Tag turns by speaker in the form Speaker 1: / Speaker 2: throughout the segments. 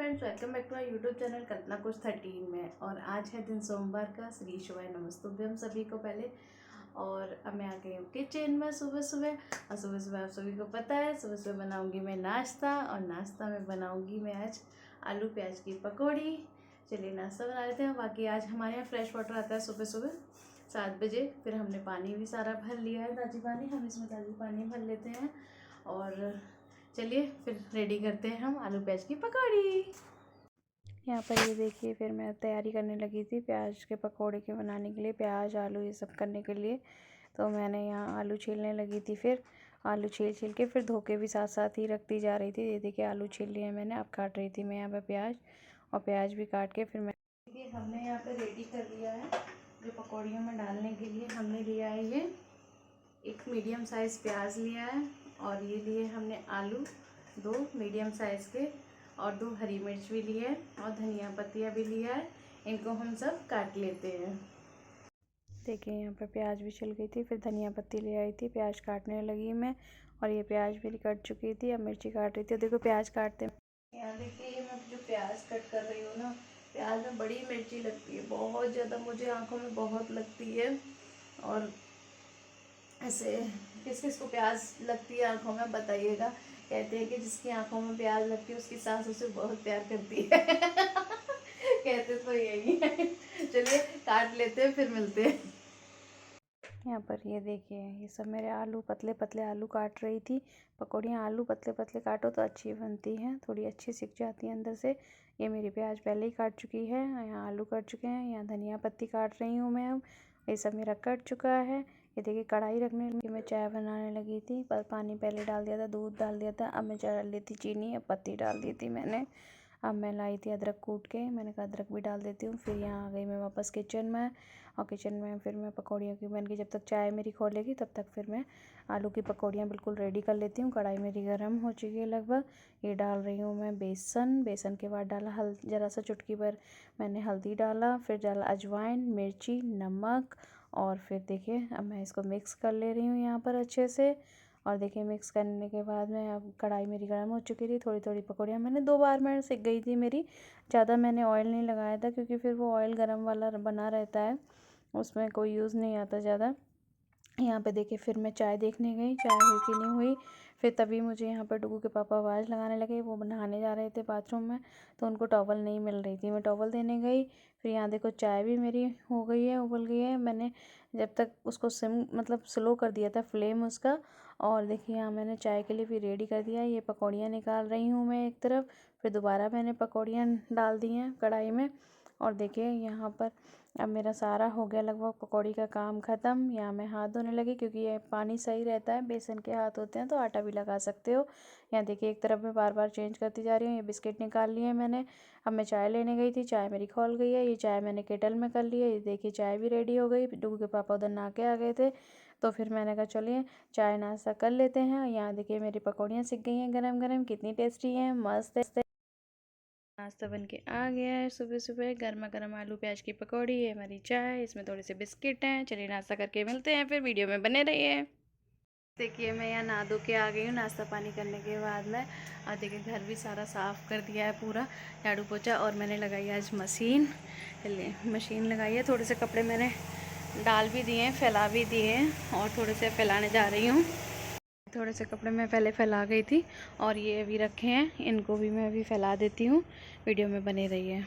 Speaker 1: Friends, welcome back to our YouTube channel कल्पना कुछ 13 में। और आज है दिन सोमवार का। श्री शिवाय नमस्तुभ्यम सभी को पहले। और अब मैं आ गई हूँ किचन में सुबह सुबह। और सुबह सुबह आप सभी को पता है, सुबह सुबह बनाऊंगी मैं नाश्ता। और नाश्ता में बनाऊंगी मैं आज आलू प्याज की पकौड़ी। चलिए नाश्ता बना लेते हैं। बाकी आज हमारे यहाँ फ्रेश वाटर आता है सुबह सुबह 7 बजे। फिर हमने पानी भी सारा भर लिया है, ताज़ी पानी। हम इसमें ताज़ी पानी भर लेते हैं। और चलिए फिर रेडी करते हैं हम आलू प्याज की पकौड़ी। यहाँ पर ये देखिए, फिर मैं तैयारी करने लगी थी प्याज के पकौड़े के बनाने के लिए। प्याज आलू ये सब करने के लिए तो मैंने यहाँ आलू छीलने लगी थी। फिर आलू छील के फिर धो के भी साथ साथ ही रखती जा रही थी। ये देखिए आलू छील लिए मैंने, अब काट रही थी मैं यहाँ पर प्याज। और प्याज भी काट के फिर मैं देखिए हमने यहाँ पर रेडी कर लिया है जो पकौड़ियों में डालने के लिए। हमने लिया है ये एक मीडियम साइज़ प्याज लिया है। और ये लिए हमने आलू 2 मीडियम साइज़ के। और 2 हरी मिर्च भी लिए है। और धनिया पत्तियाँ भी लिया है। इनको हम सब काट लेते हैं। देखिए यहाँ पर प्याज भी छिल गई थी, फिर धनिया पत्ती ले आई थी, प्याज काटने लगी मैं। और ये प्याज मेरी कट चुकी थी, अब मिर्ची काट रही थी। देखो प्याज काटते यहाँ देखिए, ये मैं जो प्याज कट कर रही हूँ ना, प्याज में बड़ी मिर्ची लगती है बहुत ज़्यादा, मुझे आँखों में बहुत लगती है। और ऐसे किस किस को प्याज लगती है आँखों में बताइएगा। कहते हैं कि जिसकी आँखों में प्याज लगती है उसकी सास उसे बहुत प्यार करती है। कहते तो यही है। चलिए काट लेते हैं, फिर मिलते हैं। यहाँ पर ये देखिए, ये सब मेरे आलू पतले पतले आलू काट रही थी। पकौड़ियाँ आलू पतले पतले काटो तो अच्छी बनती हैं, थोड़ी अच्छी सिक जाती है अंदर से। ये मेरी प्याज पहले ही काट चुकी है, यहाँ आलू कट चुके हैं, यहाँ धनिया पत्ती काट रही हूँ मैं। अब ये सब मेरा कट चुका है। ये देखिए कढ़ाई रखने लगी, मैं चाय बनाने लगी थी। पर पानी पहले डाल दिया था, दूध डाल दिया था। अब मैं चाय डाल दी थी चीनी, अब पत्ती डाल दी थी मैंने। अब मैं लाई थी अदरक कूट के, मैंने कहा अदरक भी डाल देती हूँ। फिर यहाँ आ गई मैं वापस किचन में। और किचन में फिर मैं पकौड़ियों की मैंने की, जब तक चाय मेरी खोलेगी तब तक फिर मैं आलू की पकौड़ियाँ बिल्कुल रेडी कर लेती हूँ। कढ़ाई मेरी गर्म हो चुकी है लगभग। ये डाल रही हूँ मैं बेसन। बेसन के बाद डाला ज़रा सा चुटकी भर मैंने हल्दी डाला, फिर डाला अजवाइन, मिर्ची, नमक। और फिर देखिए अब मैं इसको मिक्स कर ले रही हूँ यहाँ पर अच्छे से। और देखिए मिक्स करने के बाद में अब कढ़ाई मेरी गर्म हो चुकी थी। थोड़ी थोड़ी पकौड़ियाँ मैंने 2 बार में सिक गई थी मेरी। ज़्यादा मैंने ऑयल नहीं लगाया था, क्योंकि फिर वो ऑयल गरम वाला बना रहता है, उसमें कोई यूज़ नहीं आता ज़्यादा। यहाँ पे देखिए फिर मैं चाय देखने गई, चाय हुई कि नहीं हुई। फिर तभी मुझे यहाँ पर डुगू के पापा आवाज़ लगाने लगे, वो नहाने जा रहे थे बाथरूम में। तो उनको टॉवल नहीं मिल रही थी, मैं टॉवल देने गई। फिर यहाँ देखो चाय भी मेरी हो गई है, उबल गई है। मैंने जब तक उसको सिम मतलब स्लो कर दिया था फ्लेम उसका। और देखिए यहाँ मैंने चाय के लिए भी रेडी कर दिया है। ये पकौड़ियाँ निकाल रही हूँ मैं एक तरफ, फिर दोबारा मैंने पकौड़ियाँ डाल दी हैं कढ़ाई में। और देखिए यहाँ पर अब मेरा सारा हो गया लगभग पकौड़ी का काम ख़त्म। यहाँ मैं हाथ धोने लगी, क्योंकि ये पानी सही रहता है, बेसन के हाथ होते हैं तो आटा भी लगा सकते हो। यहाँ देखिए एक तरफ मैं बार बार चेंज करती जा रही हूँ। ये बिस्किट निकाल लिए मैंने। अब मैं चाय लेने गई थी, चाय मेरी खौल गई है। ये चाय मैंने केटल में कर ली है। ये देखिए चाय भी रेडी हो गई। डुगू के पापा उधर नहा के आ गए थे, तो फिर मैंने कहा चलिए चाय नाश्ता कर लेते हैं। यहाँ देखिए मेरी पकौड़ियाँ सिक गई हैं गरम गरम, कितनी टेस्टी हैं, मस्त है। नाश्ता बन के आ गया है सुबह सुबह, गर्मा गर्म आलू प्याज की पकौड़ी है, हमारी चाय, इसमें थोड़े से बिस्किट हैं। चलिए नाश्ता करके मिलते हैं, फिर वीडियो में बने रहिए। देखिए मैं यहाँ नहा धो के आ गई हूँ नाश्ता पानी करने के बाद में। और देखिए घर भी सारा साफ़ कर दिया है पूरा, झाड़ू पोछा। और मैंने लगाई आज मशीन, चलिए मशीन लगाई है। थोड़े से कपड़े मैंने डाल भी दिए हैं, फैला भी दिए हैं, और थोड़े से फैलाने जा रही हूँ। थोड़े से कपड़े मैं पहले फैला गई थी, और ये अभी रखे हैं, इनको भी मैं अभी फैला देती हूँ। वीडियो में बने रहिए।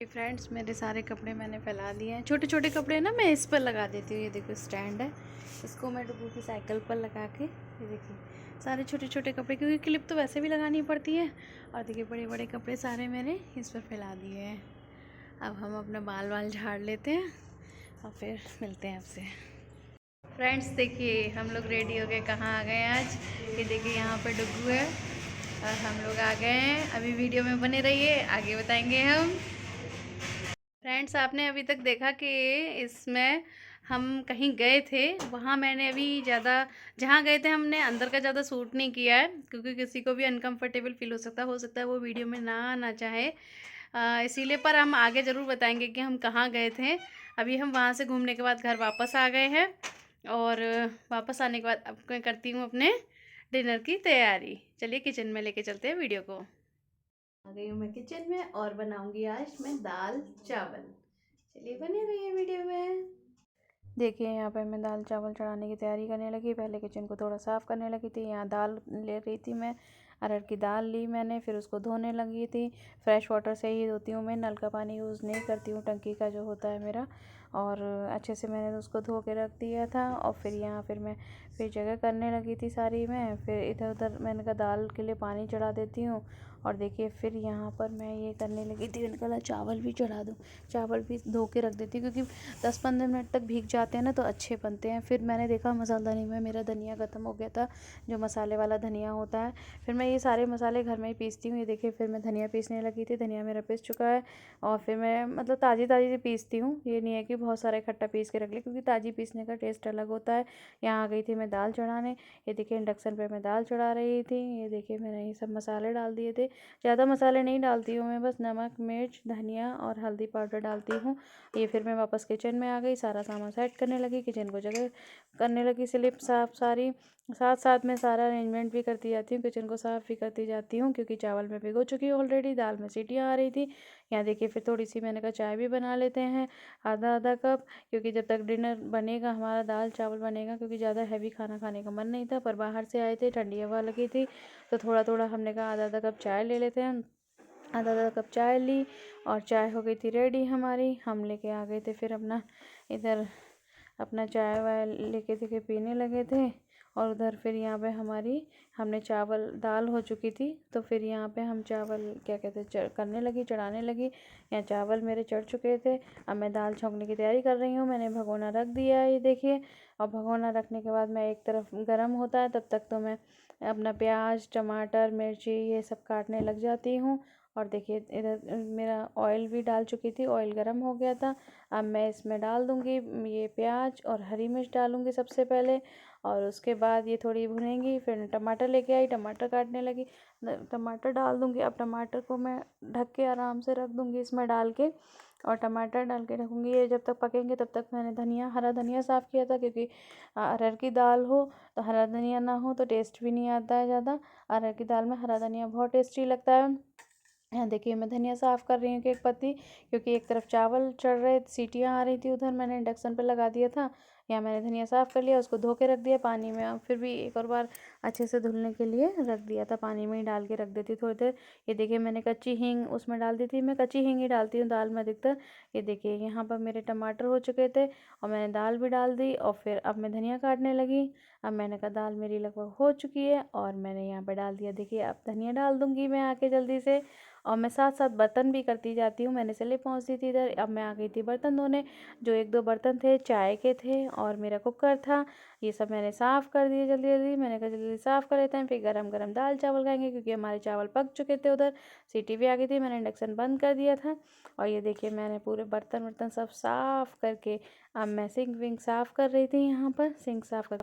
Speaker 1: फ्रेंड्स मेरे सारे कपड़े मैंने फैला दिए हैं। छोटे छोटे कपड़े ना मैं इस पर लगा देती हूँ। ये देखो स्टैंड है, इसको मैं डुगू की साइकिल पर लगा के, ये देखिए सारे छोटे छोटे कपड़े, क्योंकि क्लिप तो वैसे भी लगानी पड़ती है। और देखिए बड़े बड़े कपड़े सारे मैंने इस पर फैला दिए हैं। अब हम अपना बाल वाल झाड़ लेते हैं और फिर मिलते हैं आपसे। फ्रेंड्स देखिए हम लोग रेडी हो गए, कहाँ आ गए आज। ये देखिए यहाँ पर डुगू है और हम लोग आ गए हैं। अभी वीडियो में बने रहिए, आगे बताएंगे हम। फ्रेंड्स आपने अभी तक देखा कि इसमें हम कहीं गए थे, वहाँ मैंने अभी ज़्यादा, जहाँ गए थे हमने अंदर का ज़्यादा शूट नहीं किया है, क्योंकि किसी को भी अनकंफर्टेबल फील हो सकता है वो वीडियो में ना आना चाहे, इसीलिए। पर हम आगे ज़रूर बताएंगे कि हम कहाँ गए थे। अभी हम वहाँ से घूमने के बाद घर वापस आ गए हैं। और वापस आने के बाद अब मैं करती हूँ अपने डिनर की तैयारी। चलिए किचन में लेके चलते हैं वीडियो को। आ गई हूँ मैं किचन में और बनाऊंगी आज मैं दाल चावल। चलिए बने रहिए वीडियो में। देखिए यहाँ पे मैं दाल चावल चढ़ाने की तैयारी करने लगी। पहले किचन को थोड़ा साफ़ करने लगी थी। यहाँ दाल ले रही थी मैं, अरहर की दाल ली मैंने, फिर उसको धोने लगी थी। फ्रेश वाटर से ही धोती हूँ मैं, नल का पानी यूज़ नहीं करती हूँ, टंकी का जो होता है मेरा। और अच्छे से मैंने उसको धो के रख दिया था। और फिर मैं जगह करने लगी थी सारी मैं। फिर इधर उधर मैंने कहा दाल के लिए पानी चढ़ा देती हूँ। और देखिए फिर यहाँ पर मैं ये करने लगी थी, मैंने कहा चावल भी चढ़ा दूँ। चावल भी धो के रख देती हूँ क्योंकि 10-15 मिनट तक भीग जाते हैं ना तो अच्छे बनते हैं। फिर मैंने देखा मसालदानी में मेरा धनिया ख़त्म हो गया था, जो मसाले वाला धनिया होता है। फिर मैं ये सारे मसाले घर में ही पीसती हूँ। ये देखिए फिर मैं धनिया पीसने लगी थी, धनिया मेरा पीस चुका है। और फिर मैं मतलब ताज़ी ताज़ी पीसती हूँ, ये नहीं है कि बहुत सारा इकट्ठा पीस के रख ली, क्योंकि ताज़ी पीसने का टेस्ट अलग होता है। यहाँ आ गई थी मैं दाल चढ़ाने। ये देखिए इंडक्शन पर मैं दाल चढ़ा रही थी। ये देखिए मैंने ये सब मसाले डाल दिए थे। ज़्यादा मसाले नहीं डालती हूँ मैं, बस नमक, मिर्च, धनिया और हल्दी पाउडर डालती हूँ। ये फिर मैं वापस किचन में आ गई, सारा सामान सेट करने लगी, किचन को जगह करने लगी, स्लिप साफ सारी। साथ साथ में सारा अरेंजमेंट भी करती जाती हूँ, किचन को साफ़ भी करती जाती हूँ, क्योंकि चावल में भिगो चुकी हूँ ऑलरेडी, दाल में सीटियाँ आ रही थी। यहाँ देखिए फिर थोड़ी सी मैंने कहा चाय भी बना लेते हैं, आधा आधा कप, क्योंकि जब तक डिनर बनेगा हमारा दाल चावल बनेगा, क्योंकि ज़्यादा हैवी खाना खाने का मन नहीं था। पर बाहर से आए थे, ठंडी हवा लगी थी, तो थोड़ा थोड़ा हमने कहा आधा आधा कप चाय ले लेते हैं। आधा आधा कप चाय ली और चाय हो गई थी रेडी हमारी। हम लेके आ गए थे फिर अपना इधर अपना चाय वाय लेके थे पीने लगे थे। और उधर फिर यहाँ पे हमने चावल दाल हो चुकी थी, तो फिर यहाँ पे हम चावल क्या कहते करने लगी, चढ़ाने लगी। यहाँ चावल मेरे चढ़ चुके थे। अब मैं दाल छौंकने की तैयारी कर रही हूँ। मैंने भगोना रख दिया है, ये देखिए। और भगोना रखने के बाद मैं एक तरफ गर्म होता है तब तक तो मैं अपना प्याज, टमाटर, मिर्ची ये सब काटने लग जाती हूँ। और देखिए इधर मेरा ऑयल भी डाल चुकी थी, ऑयल गर्म हो गया था। अब मैं इसमें डाल दूँगी ये प्याज और हरी मिर्च डालूँगी सबसे पहले। और उसके बाद ये थोड़ी भुनेंगी, फिर टमाटर लेके आई, टमाटर काटने लगी, टमाटर डाल दूँगी। अब टमाटर को मैं ढक के आराम से रख दूँगी इसमें डाल के, और टमाटर डाल के रखूँगी। ये जब तक पकेंगे तब तक मैंने हरा धनिया साफ़ किया था, क्योंकि अरहर की दाल हो तो हरा धनिया ना हो तो टेस्ट भी नहीं आता है ज़्यादा। अरहर की दाल में हरा धनिया बहुत टेस्टी लगता है। यहाँ देखिए मैं धनिया साफ़ कर रही हूँ कि एक पत्ती, क्योंकि एक तरफ चावल चढ़ रहे, सीटियाँ आ रही थी, उधर मैंने इंडक्शन पे लगा दिया था। यहाँ मैंने धनिया साफ़ कर लिया, उसको धो के रख दिया पानी में। अब फिर भी एक और बार अच्छे से धुलने के लिए रख दिया था, पानी में ही डाल के रख देती थोड़ी देर। ये देखिए मैंने कच्ची हींग उसमें डाल दी थी, मैं कच्ची हींग ही डालती हूँ दाल में अधिकतर। ये देखिए यहाँ पर मेरे टमाटर हो चुके थे और मैंने दाल भी डाल दी, और फिर अब मैं धनिया काटने लगी। अब मैंने कहा दाल मेरी लगभग हो चुकी है और मैंने यहाँ पर डाल दिया। देखिए अब धनिया डाल दूँगी मैं आके जल्दी से। और मैं साथ साथ बर्तन भी करती जाती हूँ। मैंने चले पहुँचती थी इधर, अब मैं आ गई थी बर्तन धोने। जो एक दो बर्तन थे चाय के थे और मेरा कुकर था, ये सब मैंने साफ़ कर दिए जल्दी जल्दी। मैंने कहा जल्दी साफ़ कर लेते हैं, फिर गरम गरम दाल चावल खाएंगे, क्योंकि हमारे चावल पक चुके थे उधर, सीटी भी आ गई थी, मैंने इंडक्शन बंद कर दिया था। और ये देखिए मैंने पूरे बर्तन वर्तन सब साफ़ करके अब मैं सिंक विंक साफ़ कर रही थी। यहाँ पर सिंक साफ़ कर